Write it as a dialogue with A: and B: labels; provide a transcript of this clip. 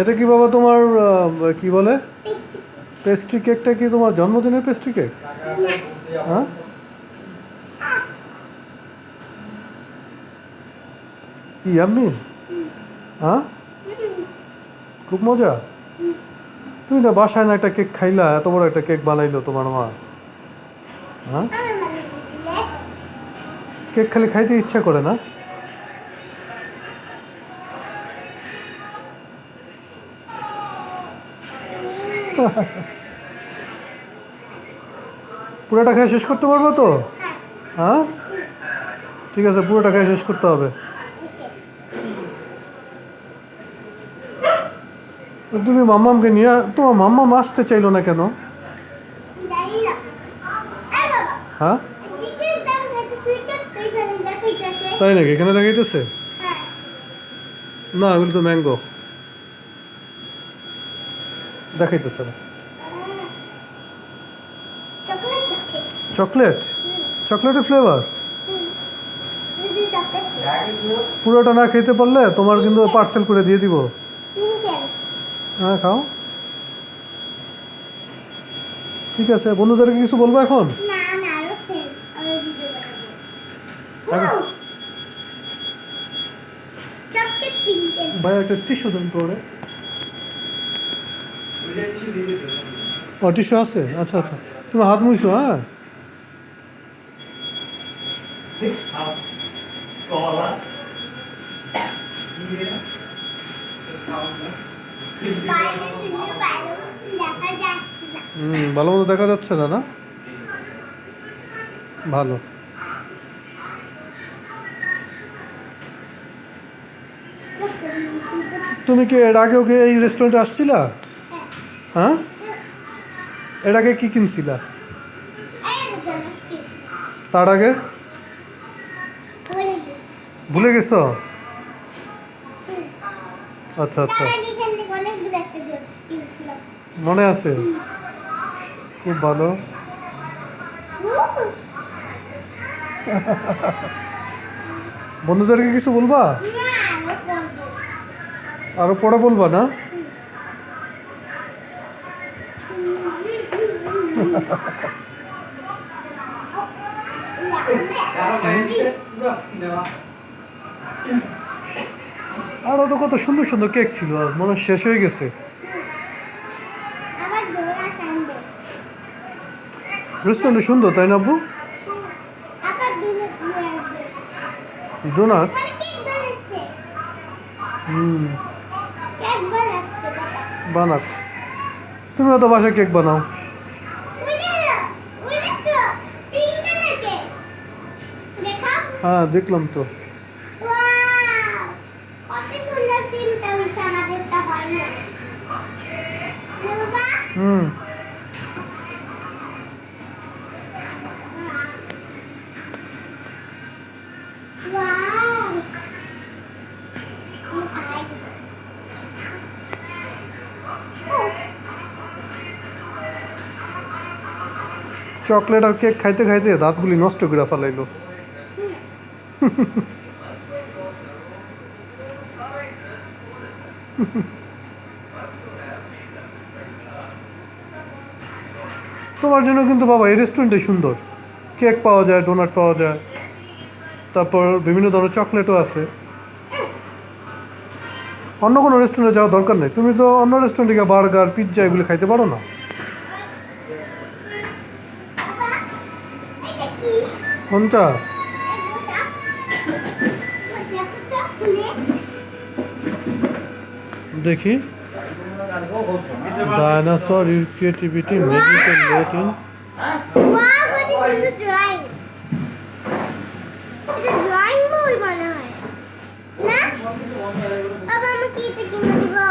A: এটা কি বাবা তোমার কি বলে পেস্ট্রি কেকটা কি তোমার জন্মদিনের পেস্ট্রি কেক? হ্যাঁ, কি ইয়াম্মি? হ্যাঁ, খুব মজা। তুমি না বাসায় না একটা কেক খাইলা, এত বড় একটা কেক বানাইলো তোমার মা। হ্যাঁ, কেক খালি খাইতে ইচ্ছা করে না? পুরোটা খেয়ে শেষ করতে পারবো তো? হ্যাঁ, ঠিক আছে, পুরোটা খেয়ে শেষ করতে হবে। তুমি মাম্মামকে নিয়ে, তোমার মাম্মাম আসতে চাইলো না কেন? হ্যাঁ, তাই নাকি? এখানে দেখাইতেছে না, এগুলো তো ম্যাঙ্গো দেখাইতেছে না। চকলেট, চকলেটের ফ্লেভার। পুরোটা না খেতে পারলে তোমার কিন্তু পার্সেল করে দিয়ে দিব। হ্যাঁ, খাও। ঠিক আছে, বন্ধুদেরকে কিছু বলবো এখন? ভাই একটা টিস্যু দেন তো ওরে। ও, টিস্যু আছে? আচ্ছা আচ্ছা, তুমি হাত মুইছো? হ্যাঁ, ভালো মতো দেখা যাচ্ছে না, না? ভালো। তুমি কি এর আগেও কি এই রেস্টুরেন্টে আসছিলা? হ্যাঁ, এর আগে কি কিনছিলা তার আগে? ভুলে গেছো? আচ্ছা আচ্ছা, মনে আছে? খুব ভালো। বন্ধুদেরকে কিছু বলবা? আরো পরে বলবা না? আরো তো কত সুন্দর সুন্দর কেক ছিল, আর মনে হয় শেষ হয়ে গেছে। রেস্টুরেন্ট সুন্দর, তাই না আব্বু? ডোনাট? বানাক। তুমি তো বাসায় কেক বানাও। হ্যাঁ, দেখলাম তো। হুম, চকলেট আর কেক খাইতে খাইতে দাঁতগুলি নষ্ট করে ফেলাইলো। তোমার জন্য কিন্তু বাবা এই রেস্টুরেন্টে সুন্দর। কেক পাওয়া যায়, ডোনাট পাওয়া যায়, তারপর বিভিন্ন ধরনের চকলেটও আছে। অন্য কোনো রেস্টুরেন্টে যাওয়ার দরকার নেই। তুমি তো অন্য রেস্টুরেন্টে গিয়ে বার্গার, পিৎজা এগুলো খাইতে পারো না? কোনটা? দেখি। Dinosaur, your creativity, magic and Latin.
B: Drawing বই মনে হয় না? বাবা, আমাকে এটা কিনে দিবা?